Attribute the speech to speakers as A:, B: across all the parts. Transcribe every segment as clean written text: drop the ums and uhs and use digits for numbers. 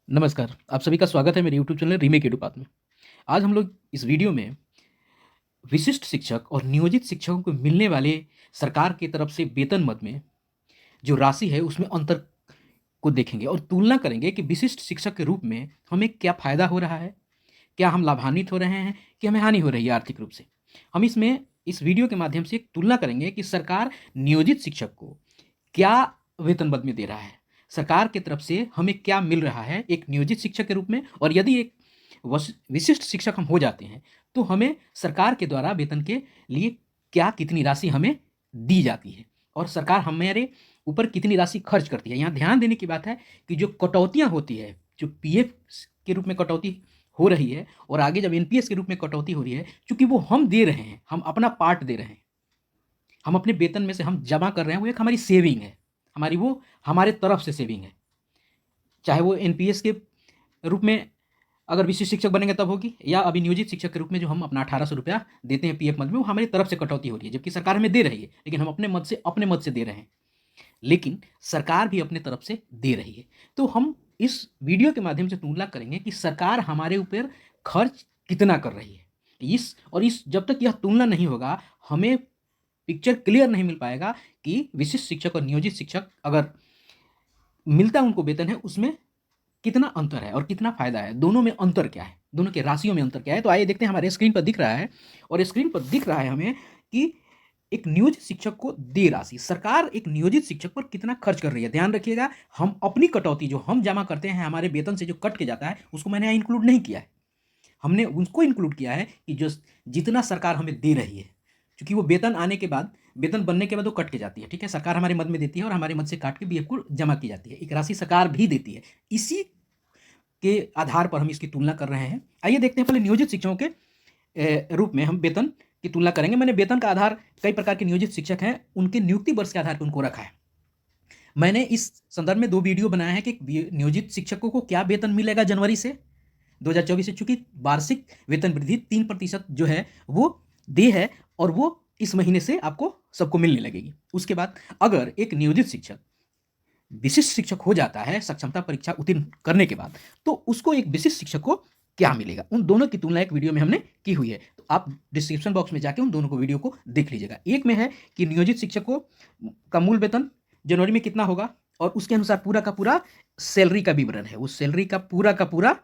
A: नमस्कार, आप सभी का स्वागत है मेरे यूट्यूब चैनल रीमेक एडुपात में। आज हम लोग इस वीडियो में विशिष्ट शिक्षक और नियोजित शिक्षकों को मिलने वाले सरकार की तरफ से वेतन मद में जो राशि है उसमें अंतर को देखेंगे और तुलना करेंगे कि विशिष्ट शिक्षक के रूप में हमें क्या फ़ायदा हो रहा है, क्या हम लाभान्वित हो रहे हैं कि हमें हानि हो रही है आर्थिक रूप से। हम इसमें इस वीडियो के माध्यम से एक तुलना करेंगे कि सरकार नियोजित शिक्षक को क्या वेतन मद में दे रहा है, सरकार की तरफ से हमें क्या मिल रहा है एक नियोजित शिक्षक के रूप में, और यदि एक विशिष्ट शिक्षक हम हो जाते हैं तो हमें सरकार के द्वारा वेतन के लिए क्या कितनी राशि हमें दी जाती है और सरकार हमारे ऊपर कितनी राशि खर्च करती है। यहाँ ध्यान देने की बात है कि जो कटौतियाँ होती है, जो पीएफ के रूप में कटौती हो रही है और आगे जब एनपीएस के रूप में कटौती हो रही है, चूंकि वो हम दे रहे हैं, हम अपना पार्ट दे रहे हैं, हम अपने वेतन में से हम जमा कर रहे हैं, वो एक हमारी सेविंग है, हमारी वो हमारे तरफ से सेविंग है। चाहे वो एनपीएस के रूप में अगर विशिष्ट शिक्षक बनेंगे तब होगी, या अभी नियोजित शिक्षक के रूप में जो हम अपना 1800 रुपया देते हैं पीएफ मद में, वो हमारी तरफ से कटौती हो रही है, जबकि सरकार हमें दे रही है, लेकिन हम अपने मद से दे रहे हैं, लेकिन सरकार भी अपने तरफ से दे रही है। तो हम इस वीडियो के माध्यम से तुलना करेंगे कि सरकार हमारे ऊपर खर्च कितना कर रही है। इस जब तक यह तुलना नहीं होगा, हमें पिक्चर क्लियर नहीं मिल पाएगा कि विशिष्ट शिक्षक और नियोजित शिक्षक अगर मिलता उनको वेतन है उसमें कितना अंतर है और कितना फायदा है, दोनों में अंतर क्या है, दोनों के राशियों में अंतर क्या है। तो आइए देखते हैं, हमारे स्क्रीन पर दिख रहा है, और स्क्रीन पर दिख रहा है हमें कि एक नियोजित शिक्षक को दे राशि, सरकार एक नियोजित शिक्षक पर कितना खर्च कर रही है। ध्यान रखिएगा, हम अपनी कटौती जो हम जमा करते हैं हमारे वेतन से जो कट के जाता है उसको मैंने यहाँ इंक्लूड नहीं किया है, हमने उसको इंक्लूड किया है कि जो जितना सरकार हमें दे रही है, क्योंकि वो वेतन आने के बाद, वेतन बनने के बाद वो कट के जाती है, ठीक है, सरकार हमारे मद में देती है और हमारे मद से काट के बीएफ को जमा की जाती है, एक राशि सरकार भी देती है। इसी के आधार पर हम इसकी तुलना कर रहे हैं। आइए देखते हैं, पहले नियोजित शिक्षकों के रूप में हम वेतन की तुलना करेंगे। मैंने वेतन का आधार, कई प्रकार के नियोजित शिक्षक हैं, उनके नियुक्ति वर्ष के आधार पर उनको रखा है। मैंने इस संदर्भ में 2 वीडियो बनाया है कि नियोजित शिक्षकों को क्या वेतन मिलेगा जनवरी से 2024 से, चूंकि वार्षिक वेतन वृद्धि 3% जो है वो दे है, और वो इस महीने से आपको सबको मिलने लगेगी। उसके बाद अगर एक नियोजित शिक्षक विशिष्ट शिक्षक हो जाता है सक्षमता परीक्षा उत्तीर्ण करने के बाद, तो उसको एक विशिष्ट शिक्षक को क्या मिलेगा, उन दोनों की तुलना एक वीडियो में हमने की हुई है। तो आप डिस्क्रिप्शन बॉक्स में जाके उन दोनों को वीडियो को देख लीजिएगा। एक में है कि नियोजित शिक्षक को का मूल वेतन जनवरी में कितना होगा, और उसके अनुसार पूरा का पूरा सैलरी का विवरण है, उस सैलरी का पूरा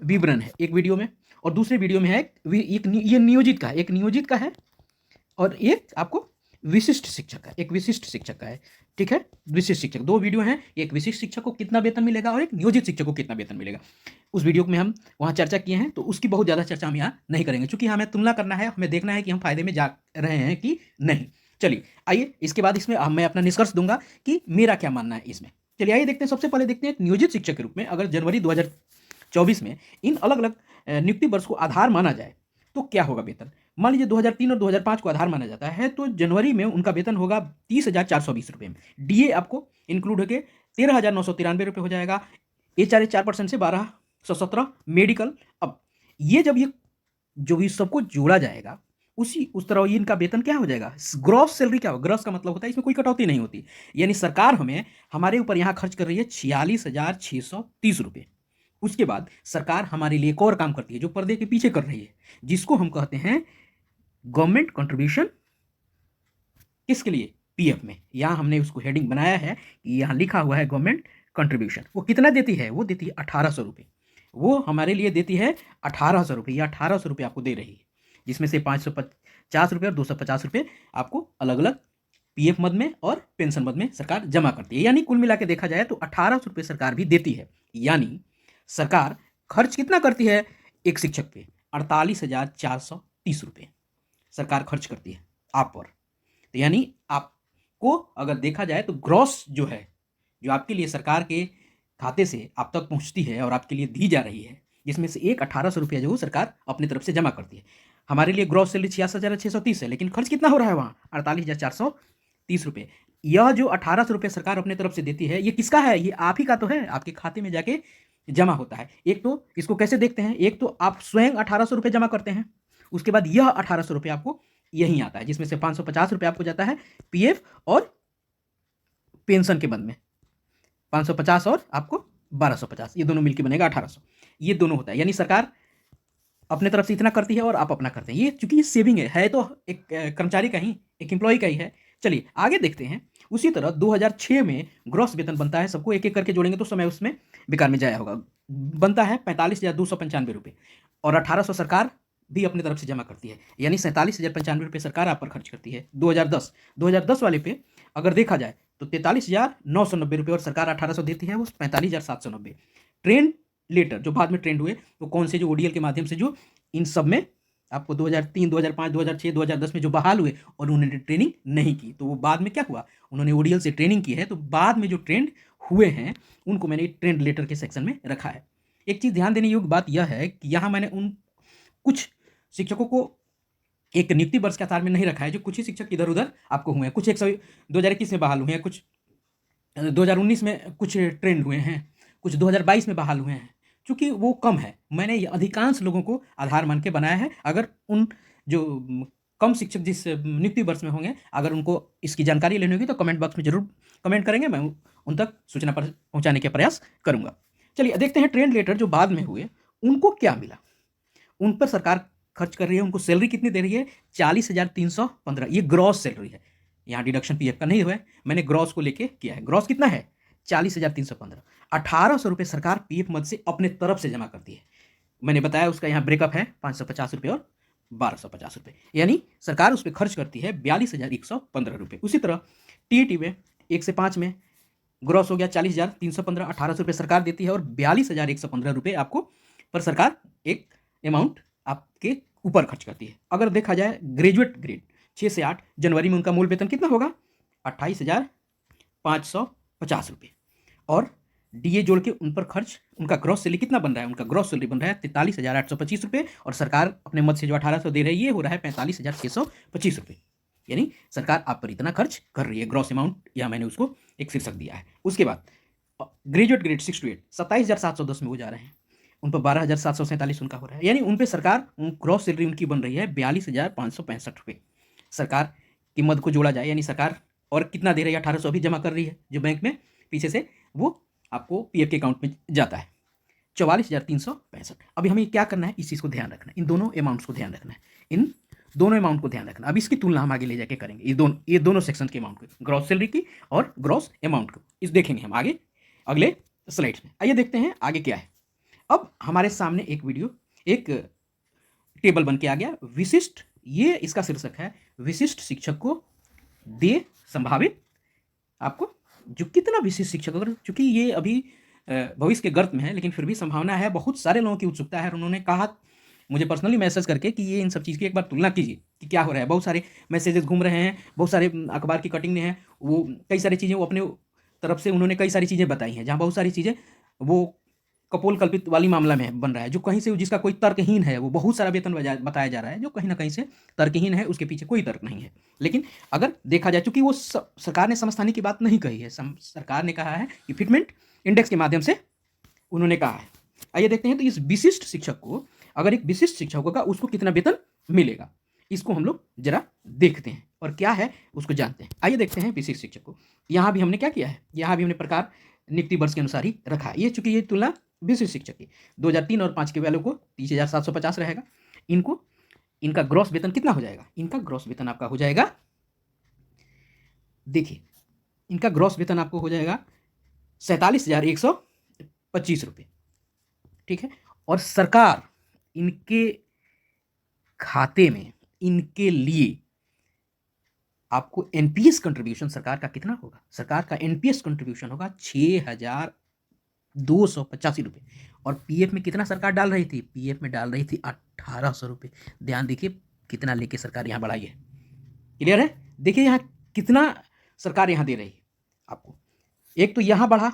A: विवरण है एक वीडियो में। और दूसरे वीडियो में है ये नियोजित का है, और एक आपको विशिष्ट शिक्षक का, एक विशिष्ट शिक्षक का है, ठीक है। विशिष्ट शिक्षक, 2 वीडियो हैं, एक विशिष्ट शिक्षक को कितना वेतन मिलेगा और एक नियोजित शिक्षक को कितना वेतन मिलेगा। उस वीडियो में हम वहाँ चर्चा किए हैं, तो उसकी बहुत ज़्यादा चर्चा हम यहाँ नहीं करेंगे, क्योंकि हमें तुलना करना है, हमें देखना है कि हम फायदे में जा रहे हैं कि नहीं। चलिए आइए, इसके बाद इसमें मैं अपना निष्कर्ष दूंगा कि मेरा क्या मानना है इसमें। चलिए आइए देखते हैं, सबसे पहले देखते हैं नियोजित शिक्षक के रूप में अगर जनवरी 2024 में इन अलग अलग नियुक्ति वर्ष को आधार माना जाए तो क्या होगा वेतन। मान लीजिए 2003 और 2005 को आधार माना जाता है, तो जनवरी में उनका वेतन होगा 30,420 रुपये में। डीए आपको इंक्लूड होकर 13,993 रुपये हो जाएगा। एचआरए 4% से 1,217। मेडिकल, अब ये जब ये जो भी सबको जोड़ा जाएगा उस तरह ये इनका वेतन क्या हो जाएगा, ग्रॉस सैलरी क्या होगा, ग्रॉस का मतलब होता है इसमें कोई कटौती नहीं होती, यानी सरकार हमारे ऊपर यहाँ खर्च कर रही है 46,630 रुपये। उसके बाद सरकार हमारे लिए एक और काम करती है जो पर्दे के पीछे कर रही है, जिसको हम कहते हैं गवर्नमेंट कंट्रीब्यूशन। किसके लिए, पीएफ में। यहां हमने उसको हेडिंग बनाया है कि यहां लिखा हुआ है गवर्नमेंट कंट्रीब्यूशन। वो कितना देती है, वो देती है 1800 रुपये, वो हमारे लिए देती है 1800 रुपये, या 1800 रुपये आपको दे रही है, जिसमें से 550 रुपये और 250 रुपये आपको अलग अलग पीएफ मद में और पेंशन मद में सरकार जमा करती है। यानी कुल मिला के देखा जाए तो 1800 रुपये सरकार भी देती है। यानी सरकार खर्च कितना करती है एक शिक्षक पे, 48,430 रुपये सरकार खर्च करती है आप पर। तो यानी आपको अगर देखा जाए तो ग्रॉस जो है, जो आपके लिए सरकार के खाते से आप तक पहुंचती है और आपके लिए दी जा रही है, जिसमें से एक 1800 रुपया जो सरकार अपनी तरफ से जमा करती है। हमारे लिए ग्रॉस सैलरी 66,630 है, लेकिन खर्च कितना हो रहा है वहाँ, 48,430 रुपये। यह जो 1800 रुपये सरकार अपने तरफ से देती है, ये किसका है, ये आप ही का तो है, आपके खाते में जाके जमा होता है। एक तो इसको कैसे देखते हैं, एक तो आप स्वयं 1800 रुपये जमा करते हैं, उसके बाद यह 1800 रुपये आपको यहीं आता है, जिसमें से 550 रुपये आपको जाता है पीएफ और पेंशन के बंद में, 550 और आपको 1250, ये दोनों मिलके बनेगा 1800। ये दोनों होता है, यानी सरकार अपने तरफ से इतना करती है और आप अपना करते हैं। ये चूंकि ये सेविंग है तो एक कर्मचारी का ही, एक एम्प्लॉय का ही है। चलिए आगे देखते हैं। उसी तरह 2006 में ग्रॉस वेतन बनता है, सबको एक एक करके जोड़ेंगे तो समय उसमें बेकार में जाया होगा। बनता है 45,295 रुपये, और 1800 सरकार भी अपनी तरफ से जमा करती है, यानी 47,095 रुपये सरकार आप पर खर्च करती है। 2010 वाले पे अगर देखा जाए तो 43,990 रुपये, और सरकार 1800 देती है, वो 45,790। ट्रेंड लेटर जो बाद में ट्रेंड हुए वो कौन से, जो ओडीएल के माध्यम से, जो इन सब में आपको 2003, 2005, 2006, 2010 में जो बहाल हुए और उन्होंने ट्रेनिंग नहीं की, तो वो बाद में क्या हुआ, उन्होंने ओडीएल से ट्रेनिंग की है, तो बाद में जो ट्रेंड हुए हैं उनको मैंने ट्रेंड लेटर के सेक्शन में रखा है। एक चीज़ ध्यान देने योग्य बात यह है कि यहाँ मैंने उन कुछ शिक्षकों को एक नियुक्ति वर्ष के आधार में नहीं रखा है, जो कुछ ही शिक्षक इधर उधर आपको हुए हैं। कुछ 2021 में बहाल हुए हैं, कुछ 2019 में कुछ ट्रेंड हुए हैं, कुछ 2022 में बहाल हुए हैं। चूंकि वो कम है, मैंने ये अधिकांश लोगों को आधार मान के बनाया है। अगर उन जो कम शिक्षक जिस नियुक्ति वर्ष में होंगे, अगर उनको इसकी जानकारी लेनी होगी तो कमेंट बॉक्स में जरूर कमेंट करेंगे, मैं उन तक सूचना पर पहुंचाने का प्रयास करूंगा। चलिए देखते हैं ट्रेंड लेटर जो बाद में हुए उनको क्या मिला, उन पर सरकार खर्च कर रही है, उनको सैलरी कितनी दे रही है, 40,315। ये ग्रॉस सैलरी है, यहाँ डिडक्शन पीएफ का नहीं हुआ है, मैंने ग्रॉस को लेके किया है। ग्रॉस कितना है, 40,315। 1800 रुपये सरकार पीएफ मद से अपने तरफ से जमा करती है। मैंने बताया उसका यहाँ ब्रेकअप है, 550 रुपये और 1250 रुपये, यानी सरकार उस पर खर्च करती है 42,115 रुपये। उसी तरह टीईटी में 1 से 5 में ग्रॉस हो गया 40,315, 1800 रुपये सरकार देती है और 42,115 रुपये आपको पर सरकार एक अमाउंट आपके ऊपर खर्च करती है। अगर देखा जाए ग्रेजुएट ग्रेड 6 से 8 जनवरी में उनका मूल वेतन कितना होगा, 28,550 रुपये, और डीए जोड़ के उन पर खर्च, उनका ग्रॉस सैलरी कितना बन रहा है, उनका ग्रॉस सैलरी बन रहा है 43,825 रुपये, और सरकार अपने मद से जो 1800 दे रही है ये हो रहा है 45,625 रुपये। यानी सरकार आप पर इतना खर्च कर रही है, ग्रॉस अमाउंट, या मैंने उसको एक शीर्षक दिया है। उसके बाद ग्रेजुएट ग्रेड 6 to 8 27,710 में वो जा रहे हैं, उन पर 12,747 उनका हो रहा है, यानी उन पर सरकार ग्रॉस सैलरी उनकी बन रही है 42,565 रुपये। सरकार की मद को जोड़ा जाए, यानी सरकार और कितना दे रही है, 1800 अभी जमा कर रही है जो बैंक में पीछे से, वो आपको पीएफ के अकाउंट में जाता है 44,365। अभी हमें क्या करना है, इस चीज़ को ध्यान रखना है, इन दोनों अमाउंट्स को ध्यान रखना है, इन दोनों अमाउंट को ध्यान रखना। अब इसकी तुलना हम आगे ले जाके करेंगे, ये दोनों सेक्शन के अमाउंट को, ग्रॉस सैलरी की और ग्रॉस अमाउंट को, इस देखेंगे हम आगे अगले स्लाइड्स में। आइए देखते हैं आगे क्या है। अब हमारे सामने एक टेबल बन के आ गया, विशिष्ट, ये इसका शीर्षक है, विशिष्ट शिक्षक को दे संभावित आपको, जो कितना विशिष्ट शिक्षक, अगर चूंकि ये अभी भविष्य के गर्त में है, लेकिन फिर भी संभावना है, बहुत सारे लोगों की उत्सुकता है, और उन्होंने कहा मुझे पर्सनली मैसेज करके कि ये इन सब चीज़ की एक बार तुलना कीजिए कि क्या हो रहा है। बहुत सारे मैसेजेस घूम रहे हैं, बहुत सारे अखबार की कटिंग में है, वो कई सारी चीज़ें वो अपने तरफ से उन्होंने कई सारी चीज़ें बताई हैं, जहाँ बहुत सारी चीज़ें वो कपोल कल्पित वाली मामला में बन रहा है, जो कहीं से, जिसका कोई तर्कहीन है, वो बहुत सारा वेतन बताया जा रहा है जो कहीं ना कहीं से तर्कहीन है, उसके पीछे कोई तर्क नहीं है। लेकिन अगर देखा जाए, चूंकि वो सरकार ने समस्थानिक की बात नहीं कही है, सरकार ने कहा है कि फिटमेंट इंडेक्स के माध्यम से उन्होंने कहा है। आइए देखते हैं, तो इस विशिष्ट शिक्षक को, अगर एक विशिष्ट शिक्षक होगा उसको कितना वेतन मिलेगा, इसको हम लोग जरा देखते हैं और क्या है उसको जानते हैं। आइए देखते हैं विशिष्ट शिक्षक को। यहाँ भी हमने क्या किया है, यहाँ भी हमने प्रकार नियुक्ति वर्ष के अनुसार ही रखा है। ये चूंकि ये तुलना विशिष्ट शिक्षक की 2003 और 5 के वैल्यू को 30,750 रहेगा। इनको, इनका ग्रॉस वेतन कितना हो जाएगा, इनका ग्रॉस वेतन आपका हो जाएगा, देखिए इनका ग्रॉस वेतन आपको हो जाएगा 47,125 रुपये, ठीक है। और सरकार इनके खाते में, इनके लिए आपको एनपीएस कंट्रीब्यूशन सरकार का कितना होगा, सरकार का एनपीएस कंट्रीब्यूशन होगा 6,285 रुपये। और पीएफ में कितना सरकार डाल रही थी, पीएफ में डाल रही थी 1,800 रुपये। ध्यान देखिए कितना लेके सरकार यहाँ बढ़ाई है, क्लियर है। देखिए यहाँ कितना सरकार यहाँ दे रही है आपको, एक तो यहाँ बढ़ा,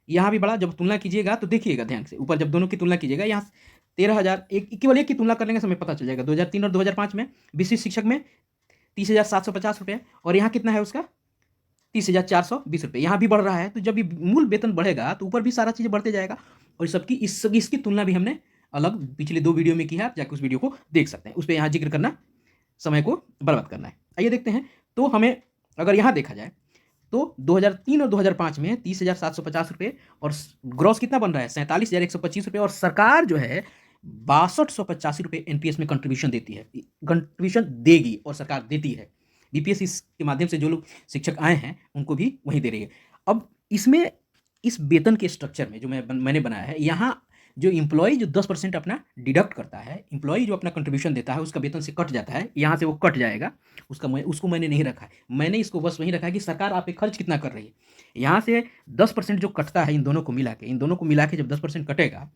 A: यहाँ भी बढ़ा। जब तुलना कीजिएगा तो देखिएगा ध्यान से, ऊपर जब दोनों की तुलना कीजिएगा, यहाँ 13,000, केवल एक की तुलना करने का समय पता चल जाएगा। 2003 और 2005 में विशिष्ट शिक्षक में 30,750 रुपये, और यहाँ कितना है उसका 30,420 रुपये। यहाँ भी बढ़ रहा है, तो जब भी मूल वेतन बढ़ेगा तो ऊपर भी सारा चीज़ बढ़ते जाएगा। और सबकी इसकी तुलना भी हमने अलग पिछले 2 वीडियो में की है, आप जाकर उस वीडियो को देख सकते हैं, उस पर यहाँ जिक्र करना समय को बर्बाद करना है। आइए देखते हैं, तो हमें अगर यहाँ देखा जाए तो 2003 और 2005 में 30,750 रुपये और ग्रॉस कितना बन रहा है 47,125 रुपये, और सरकार जो है 6285 रुपये एनपीएस में कंट्रीब्यूशन देती है, कंट्रीब्यूशन देगी और सरकार देती है। बीपीएस के माध्यम से जो लोग शिक्षक आए हैं उनको भी वही दे रही है। अब इसमें इस वेतन के स्ट्रक्चर में जो मैंने बनाया है, यहाँ जो इम्प्लॉय जो 10% अपना डिडक्ट करता है, इम्प्लॉय जो अपना कंट्रीब्यूशन देता है उसका वेतन से कट जाता है, यहाँ से वो कट जाएगा, उसको मैंने नहीं रखा है। मैंने इसको बस वही रखा है कि सरकार आप पे खर्च कितना कर रही है। यहाँ से 10% जो कटता है इन दोनों को मिला के जब 10% कटेगा,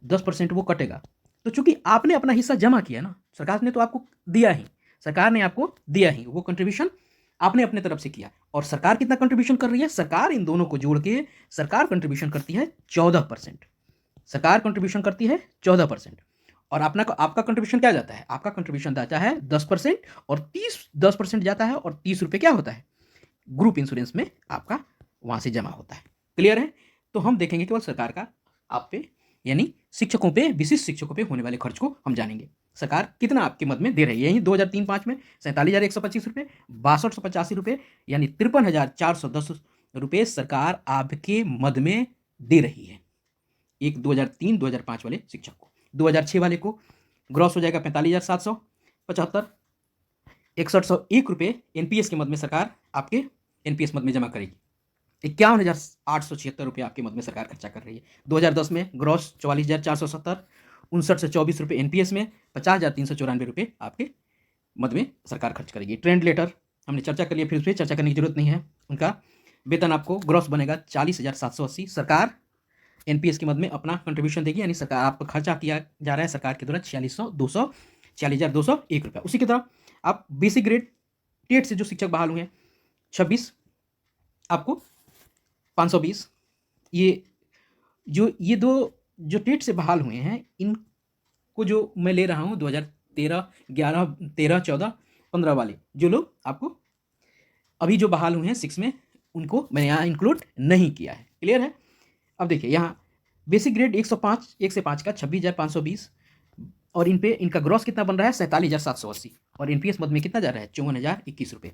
A: 10% वो कटेगा, तो चूंकि आपने अपना हिस्सा जमा किया ना, सरकार ने तो आपको दिया ही, सरकार ने आपको दिया ही, वो कंट्रीब्यूशन आपने अपने तरफ से किया। और सरकार कितना कंट्रीब्यूशन कर रही है, सरकार इन दोनों को जोड़ के सरकार कंट्रीब्यूशन करती है 14%। सरकार कंट्रीब्यूशन करती है 14%, और आपका कंट्रीब्यूशन क्या जाता है, आपका कंट्रीब्यूशन जाता है 10%, और 10% जाता है, और 30 रुपये क्या होता है, ग्रुप इंश्योरेंस में आपका वहां से जमा होता है। क्लियर है। तो हम देखेंगे केवल सरकार का आप पे, यानी शिक्षकों पे, विशिष्ट शिक्षकों पे होने वाले खर्च को हम जानेंगे। सरकार कितना आपके मद में दे रही है। यही 2003-05 में 47,125 रुपये, 6285 रुपये, यानी 53,410 रुपये सरकार आपके मद में दे रही है। एक 2003-2005 वाले शिक्षक को, 2006 वाले को ग्रॉस हो जाएगा 45,775, 6101 रुपये एनपीएस के मद में सरकार आपके एनपीएस मद में जमा करेगी। 51,876 रुपये आपके मद में सरकार खर्चा कर रही है। 2010 में ग्रॉस 44,470, 59 से 24 रुपये एनपीएस में, 50,394 रुपये आपके मद में सरकार खर्च करेगी। ट्रेंड लेटर हमने चर्चा कर लिया, फिर उस पर चर्चा करने की जरूरत नहीं है। उनका वेतन आपको ग्रॉस बनेगा 40,780, सरकार एनपीएस के मद में अपना कंट्रीब्यूशन देगी, यानी सरकार आपको खर्चा किया जा रहा है सरकार के द्वारा 46,201 रुपये। उसी की तरह आप बेसिक ग्रेड टेट से जो शिक्षक बहाल हुए हैं 26, आपको 520, ये दो जो टेट से बहाल हुए हैं इनको जो मैं ले रहा हूँ 2013, 11, 13, 14, 15 वाले जो लोग आपको अभी जो बहाल हुए हैं 6 में, उनको मैंने यहाँ इंक्लूड नहीं किया है। क्लियर है। अब देखिए यहाँ बेसिक ग्रेड 105, 1 से 5 का 26,520, और इन पे इनका ग्रॉस कितना बन रहा है 47,780, और एनपीएस मद में कितना जा रहा है 54,021 रुपये,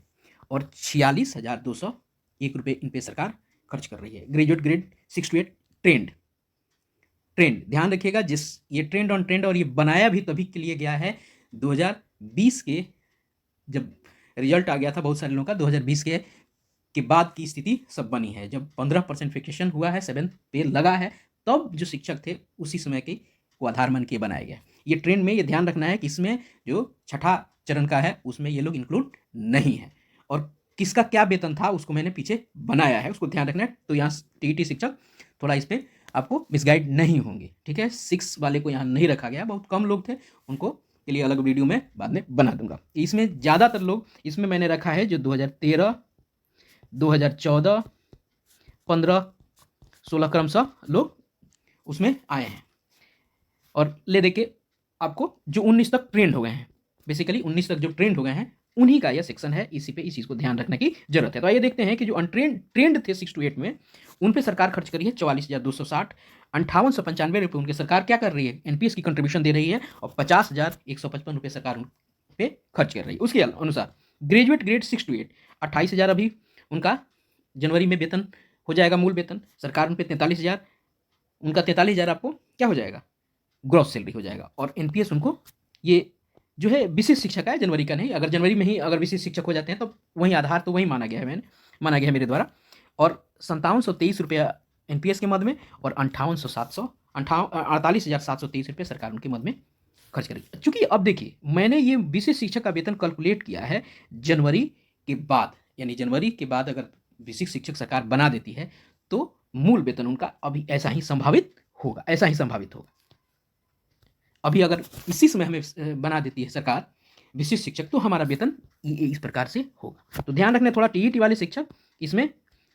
A: और 46,201 रुपये इन पे सरकार खर्च कर रही है। ग्रेजुएट ग्रेड 6 to 8 ट्रेंड ध्यान रखिएगा, ये ट्रेंड ऑन ट्रेंड, और ये बनाया भी तभी के लिए गया है 2020 के जब रिजल्ट आ गया था बहुत सारे लोगों का, 2020 के बाद की स्थिति सब बनी है। जब 15% फिक्सेशन हुआ है, 7th पे लगा है, तब जो शिक्षक थे उसी समय के को आधार मान के बनाया गया। ये ट्रेंड में ये ध्यान रखना है कि इसमें जो छठा चरण का है उसमें ये लोग इंक्लूड नहीं है, और किसका क्या वेतन था उसको मैंने पीछे बनाया है, उसको ध्यान रखना है। तो यहाँ टीईटी शिक्षक थोड़ा इस पर आपको मिसगाइड नहीं होंगे, ठीक है। 6 वाले को यहाँ नहीं रखा गया, बहुत कम लोग थे, उनको के लिए अलग वीडियो में बाद में बना दूंगा। इसमें ज़्यादातर लोग, इसमें मैंने रखा है जो 2013, 2014, 15, 16 क्रमशः लोग उसमें आए हैं, और ले दे के आपको जो 19 तक ट्रेंड हो गए हैं, बेसिकली 19 तक जो ट्रेंड हो गए हैं उन्हीं का यह सेक्शन है। इसी पे इस चीज़ को ध्यान रखने की जरूरत है। तो आइए देखते हैं कि जो अनट्रेंड ट्रेंड थे 6 to 8 में, उन पे सरकार खर्च करी है 44,260, 5895 रुपये उनके सरकार क्या कर रही है, एनपीएस की कंट्रीब्यूशन दे रही है, और 50,155 रुपये सरकार उन पे खर्च कर रही है। उसके अनुसार ग्रेजुएट ग्रेड 6 to 8 28,000 अभी उनका जनवरी में वेतन हो जाएगा, मूल वेतन सरकार उन पर 43,000, उनका 43,000 आपको क्या हो जाएगा, ग्रॉस सैलरी हो जाएगा। और एनपीएस उनको ये जो है विशिष्ट शिक्षक का है, जनवरी का नहीं। अगर जनवरी में ही अगर विशिष्ट शिक्षक हो जाते हैं तो वही आधार तो वही माना गया है मेरे द्वारा। और 5723 रुपया एनपीएस के मद में, और 48,723 रुपये सरकार उनके मद में खर्च करेगी। चूंकि अब देखिए मैंने ये विशिष्ट शिक्षक का वेतन कैलकुलेट किया है जनवरी के बाद, यानी जनवरी के बाद अगर विशिष्ट शिक्षक सरकार बना देती है तो मूल वेतन उनका अभी ऐसा ही संभावित होगा। अभी अगर इसी समय हमें बना देती है सरकार विशिष्ट शिक्षक तो हमारा वेतन इस प्रकार से होगा। तो ध्यान रखना, थोड़ा टीईटी वाले शिक्षक इसमें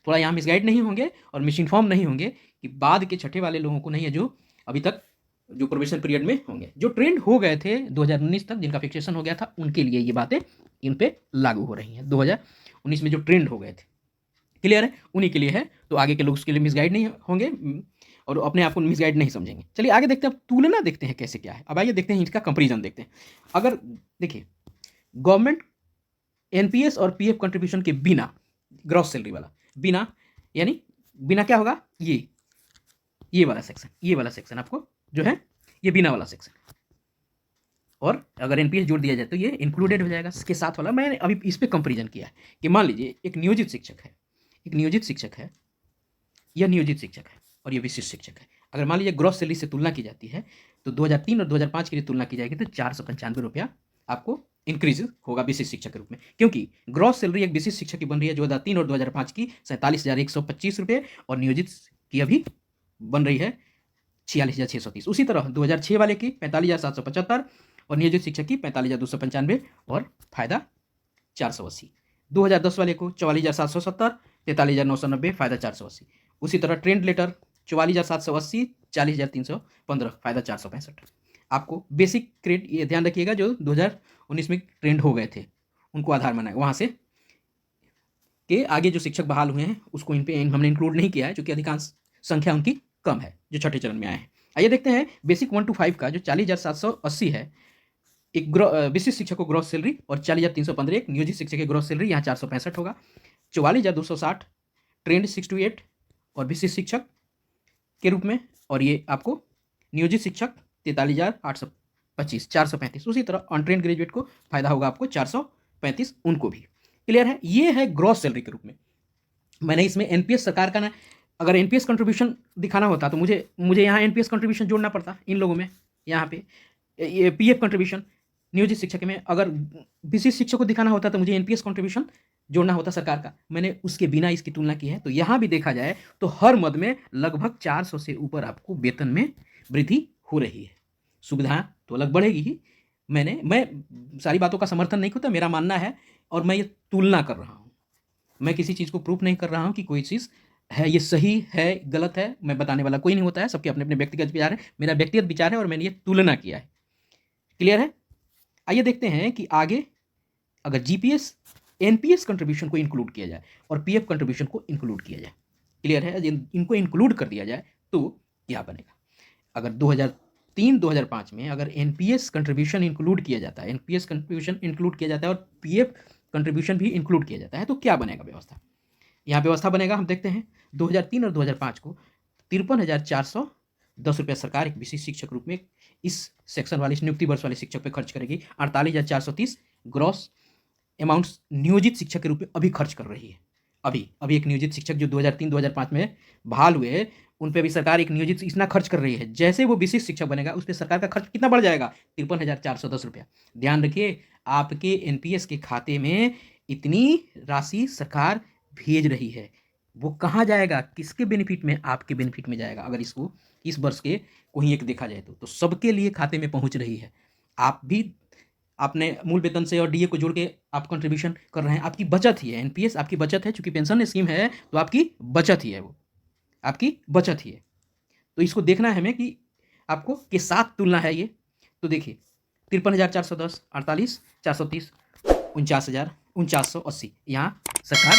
A: थोड़ा यहाँ मिसगाइड नहीं होंगे और मिस इन्फॉर्म नहीं होंगे कि बाद के छठे वाले लोगों को नहीं है, जो अभी तक जो प्रोबेशन पीरियड में होंगे, जो ट्रेंड हो गए थे 2019 तक, जिनका फिक्सेशन हो गया था, उनके लिए ये बातें इन पे लागू हो रही हैं। 2019 में जो ट्रेंड हो गए थे, क्लियर है, उन्हीं के लिए है। तो आगे के लोग उसके लिए मिसगाइड नहीं होंगे और अपने आप को मिसगाइड नहीं समझेंगे। चलिए आगे देखते हैं, तुलना देखते हैं कैसे क्या है। अब आइए देखते हैं इसका कंपेरिजन देखते हैं। अगर देखिए गवर्नमेंट एनपीएस और पीएफ कंट्रीब्यूशन के बिना ग्रॉस सैलरी वाला, बिना यानी बिना क्या होगा, ये वाला सेक्शन आपको जो है ये बिना वाला सेक्शन, और अगर एनपीएस जोड़ दिया जाए तो ये इंक्लूडेड हो जाएगा इसके साथ वाला। मैंने अभी इस पर कंपेरिजन किया है कि मान लीजिए एक नियोजित शिक्षक है, यह नियोजित शिक्षक है और ये विशिष्ट शिक्षक है। अगर मान लीजिए ग्रॉस सैलरी से तुलना की जाती है तो 2003 और 2005 के लिए तुलना की जाएगी तो 495 रुपया आपको इंक्रीज होगा विशिष्ट शिक्षक के रूप में, क्योंकि ग्रॉस सैलरी एक विशिष्ट शिक्षक की बन रही है 2003 और 2005 की 47,125 रुपये, और नियोजित की अभी बन रही है 46,630। उसी तरह 2006 वाले की 45,775 और नियोजित शिक्षक की 45,295 और फायदा 480। 2010 वाले को 44,770, 43,990, फायदा 480। उसी तरह ट्रेंड लेटर 44,780, 40,315, फायदा 465। आपको बेसिक क्रेडिट ये ध्यान रखिएगा जो 2019 में ट्रेंड हो गए थे उनको आधार माना, वहाँ से के आगे जो शिक्षक बहाल हुए हैं उसको इन पे हमने इंक्लूड नहीं किया है, क्योंकि अधिकांश संख्या उनकी कम है जो छठे चरण में आए हैं। आइए देखते हैं बेसिक 1 to 5 का जो 40,780 है एक विशिष्ट शिक्षक को ग्रॉस सैलरी, और 40,315 एक नियोजित शिक्षक की ग्रॉस सैलरी, यहाँ 465 होगा। 44,260 ट्रेंड 6 to 8 और विशिष्ट शिक्षक के रूप में, और ये आपको नियोजित शिक्षक 43,825, 435। उसी तरह अनट्रेंड ग्रेजुएट को फायदा होगा आपको 435, उनको भी। क्लियर है, ये है ग्रॉस सैलरी के रूप में। मैंने इसमें एनपीएस सरकार का ना, अगर एनपीएस कंट्रीब्यूशन दिखाना होता तो मुझे यहाँ एनपीएस कंट्रीब्यूशन जोड़ना पड़ता इन लोगों में, यहाँ पे ये पीएफ कंट्रीब्यूशन नियोजित शिक्षक में। अगर विशिष्ट शिक्षक को दिखाना होता तो मुझे एनपीएस कंट्रीब्यूशन जोड़ना होता सरकार का। मैंने उसके बिना इसकी तुलना की है, तो यहाँ भी देखा जाए तो हर मद में लगभग 400 से ऊपर आपको वेतन में वृद्धि हो रही है। सुविधाएं तो अलग बढ़ेगी ही। मैं सारी बातों का समर्थन नहीं करता, मेरा मानना है, और मैं ये तुलना कर रहा हूँ। मैं किसी चीज़ को प्रूफ नहीं कर रहा हूँ कि कोई चीज़ है ये सही है गलत है, मैं बताने वाला कोई नहीं होता है, सबके अपने अपने व्यक्तिगत विचार है। मेरा व्यक्तिगत विचार है और मैंने ये तुलना किया है। क्लियर है, आइए देखते हैं कि आगे अगर जीपीएस एनपीएस कंट्रीब्यूशन को इंक्लूड किया जाए और पीएफ कंट्रीब्यूशन को इंक्लूड किया जाए। क्लियर है, इनको इंक्लूड कर दिया जाए तो क्या बनेगा। अगर 2003-2005 में अगर एनपीएस कंट्रीब्यूशन इंक्लूड किया जाता है, एनपीएस कंट्रीब्यूशन इंक्लूड किया जाता है और पीएफ कंट्रीब्यूशन भी इंक्लूड किया जाता है तो क्या बनेगा व्यवस्था। यहाँ व्यवस्था बनेगा, हम देखते हैं 2003 और 2005 को 53,410 रुपये सरकार एक विशिष्ट शिक्षक रूप में इस सेक्शन वाले, इस नियुक्ति वर्ष वाले शिक्षक पे खर्च करेगी। 48,430 ग्रॉस अमाउंट्स नियोजित शिक्षक के रूप में अभी खर्च कर रही है। अभी एक नियोजित शिक्षक जो 2003-2005 में बहाल हुए हैं उन पर भी सरकार एक नियोजित इतना खर्च कर रही है। जैसे वो विशिष्ट शिक्षक बनेगा उस पर सरकार का खर्च कितना बढ़ जाएगा, 53,410 रुपया। ध्यान रखिए, आपके एनपीएस के खाते में इतनी राशि सरकार भेज रही है, वो कहाँ जाएगा, किसके बेनिफिट में, आपके बेनिफिट में जाएगा। अगर इसको इस वर्ष के कोई एक देखा जाए तो सबके लिए खाते में पहुंच रही है। आप भी आपने मूल वेतन से और डीए को जोड़ के आप कंट्रीब्यूशन कर रहे हैं, आपकी बचत ही है। एनपीएस आपकी बचत है, चूंकि पेंशन स्कीम है तो आपकी बचत ही है, वो आपकी बचत ही है। तो इसको देखना है हमें कि आपको के साथ तुलना है ये। तो देखिए 53,410, 48,430, 49,80, यहाँ सरकार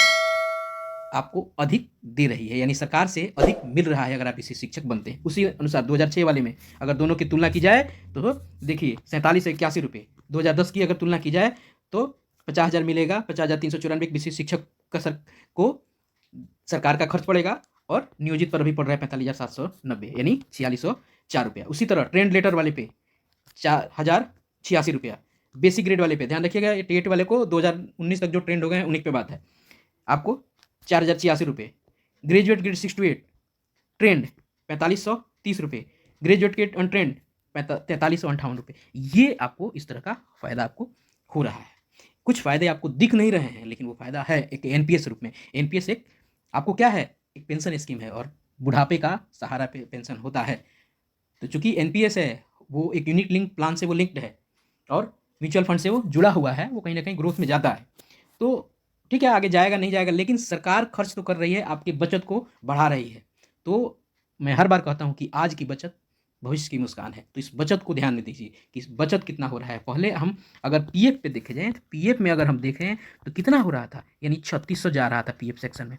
A: आपको अधिक दे रही है, यानी सरकार से अधिक मिल रहा है अगर आप इसी शिक्षक बनते हैं। उसी अनुसार 2006 वाले में अगर दोनों की तुलना की जाए तो देखिए 47,81 रुपये। 2010 की अगर तुलना की जाए तो 50,000 मिलेगा, 50,394 विशिष्ट शिक्षक का को सरकार का खर्च पड़ेगा, और नियोजित पर भी पड़ रहा है 45,790 यानी 4,604 रुपया। उसी तरह ट्रेंड लेटर वाले पे 4,086 रुपया। बेसिक ग्रेड वाले पे ध्यान रखिएगा, टेट वाले को 2019 तक जो ट्रेंड हो गए हैं उन्हीं पे बात है, आपको 4,086 रुपये। ग्रेजुएट ग्रेड 6 to 8 ट्रेंड 4,530 रुपये, ग्रेजुएट ग्रेड अनट्रेंड 4,358 रुपये। ये आपको इस तरह का फायदा आपको हो रहा है। कुछ फायदे आपको दिख नहीं रहे हैं लेकिन वो फायदा है एक एनपीएस रूप में। एनपीएस एक आपको क्या है, एक पेंशन स्कीम है और बुढ़ापे का सहारा पे पेंशन होता है। तो चूंकि एनपीएस है वो एक यूनिट लिंक प्लान से वो लिंक्ड है और म्यूचुअल फंड से वो जुड़ा हुआ है, वो कहीं ना कहीं ग्रोथ में जाता है। तो ठीक है, आगे जाएगा नहीं जाएगा, लेकिन सरकार खर्च तो कर रही है, आपकी बचत को बढ़ा रही है। तो मैं हर बार कहता हूँ कि आज की बचत भविष्य की मुस्कान है, तो इस बचत को ध्यान में दीजिए कि इस बचत कितना हो रहा है। पहले हम अगर पीएफ पे देखे जाएँ तो पीएफ में अगर हम देखें तो कितना हो रहा था, यानी 3600 जा रहा था पीएफ सेक्शन में।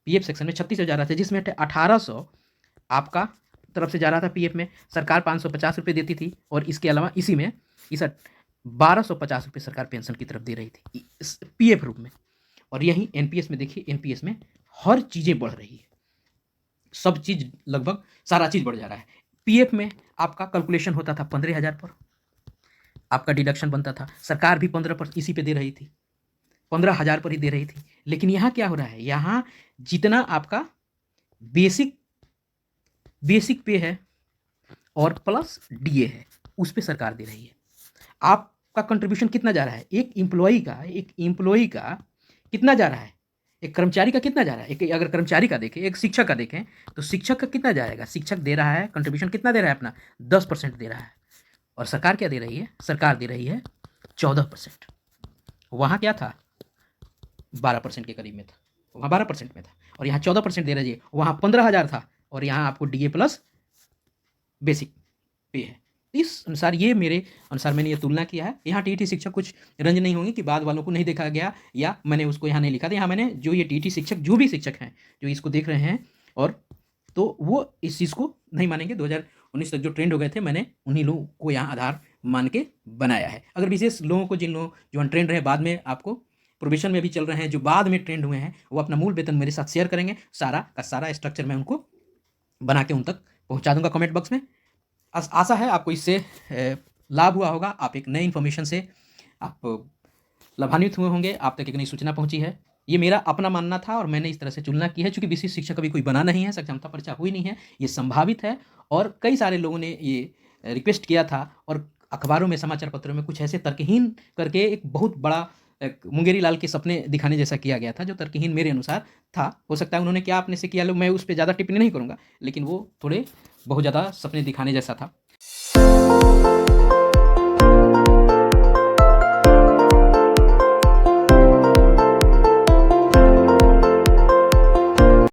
A: पीएफ सेक्शन में 3600 जा रहा था, जिसमें 1800 आपका तरफ से जा रहा था पीएफ में। सरकार 550 रुपये देती थी, और इसके अलावा इसी में इस 1,250 रुपये सरकार पेंशन की तरफ दे रही थी पीएफ रूप में। और यहीं एनपीएस में देखिए, एनपीएस में हर चीज़ें बढ़ रही है, सब चीज़ लगभग सारा चीज़ बढ़ जा रहा है। पीएफ में आपका कैलकुलेशन होता था 15,000 पर, आपका डिडक्शन बनता था, सरकार भी 15% इसी पे दे रही थी, 15,000 पर ही दे रही थी। लेकिन यहाँ क्या हो रहा है, यहाँ जितना आपका बेसिक बेसिक पे है और प्लस डीए है, उस पे सरकार दे रही है। आपका कंट्रीब्यूशन कितना जा रहा है, एक एम्प्लॉई का कितना जा रहा है, एक कर्मचारी का कितना जा रहा है, एक अगर कर्मचारी का देखें, एक शिक्षक का देखें, तो शिक्षक का कितना जाएगा, शिक्षक दे रहा है कंट्रीब्यूशन कितना दे रहा है अपना, 10% दे रहा है। और सरकार क्या दे रही है, सरकार दे रही है 14%। वहाँ क्या था, 12% के करीब में था, वहाँ 12% में था, और यहाँ 14% दे रही है। वहाँ 15,000 था और यहाँ आपको डीए प्लस बेसिक पे है। इस अनुसार, ये मेरे अनुसार मैंने ये तुलना किया है। यहाँ टीईटी शिक्षक कुछ रंज नहीं होंगे कि बाद वालों को नहीं देखा गया या मैंने उसको यहाँ नहीं लिखा था। यहाँ मैंने जो ये टीईटी शिक्षक, जो भी शिक्षक हैं जो इसको देख रहे हैं, और तो वो इस चीज़ को नहीं मानेंगे। 2019 तक जो ट्रेंड हो गए थे, मैंने उन्हीं लोगों को यहाँ आधार मान के बनाया है। अगर विशेष लोगों को, जिन लोगों जो ट्रेंड रहे, बाद में आपको प्रोबेशन में भी चल रहे हैं, जो बाद में ट्रेंड हुए हैं, वो अपना मूल वेतन मेरे साथ शेयर करेंगे। सारा का सारा स्ट्रक्चर मैं उनको बना के उन तक पहुँचा दूँगा कमेंट बॉक्स में। आशा है आपको इससे लाभ हुआ होगा, आप एक नई इन्फॉर्मेशन से आप लाभान्वित हुए होंगे, आप तक एक नई सूचना पहुंची है। ये मेरा अपना मानना था और मैंने इस तरह से तुलना की है। चूंकि विशिष्ट शिक्षक अभी कोई बना नहीं है, सक्षमता परीक्षा हुई नहीं है, ये संभावित है। और कई सारे लोगों ने ये रिक्वेस्ट किया था और अखबारों में, समाचार पत्रों में कुछ ऐसे तर्कहीन करके एक बहुत बड़ा मुंगेरी लाल के सपने दिखाने जैसा किया गया था, जो तर्कहीन मेरे अनुसार था। हो सकता है उन्होंने क्या अपने से किया, मैं उस पर ज़्यादा टिप्पणी नहीं करूँगा, लेकिन वो थोड़े बहुत ज़्यादा सपने दिखाने जैसा था।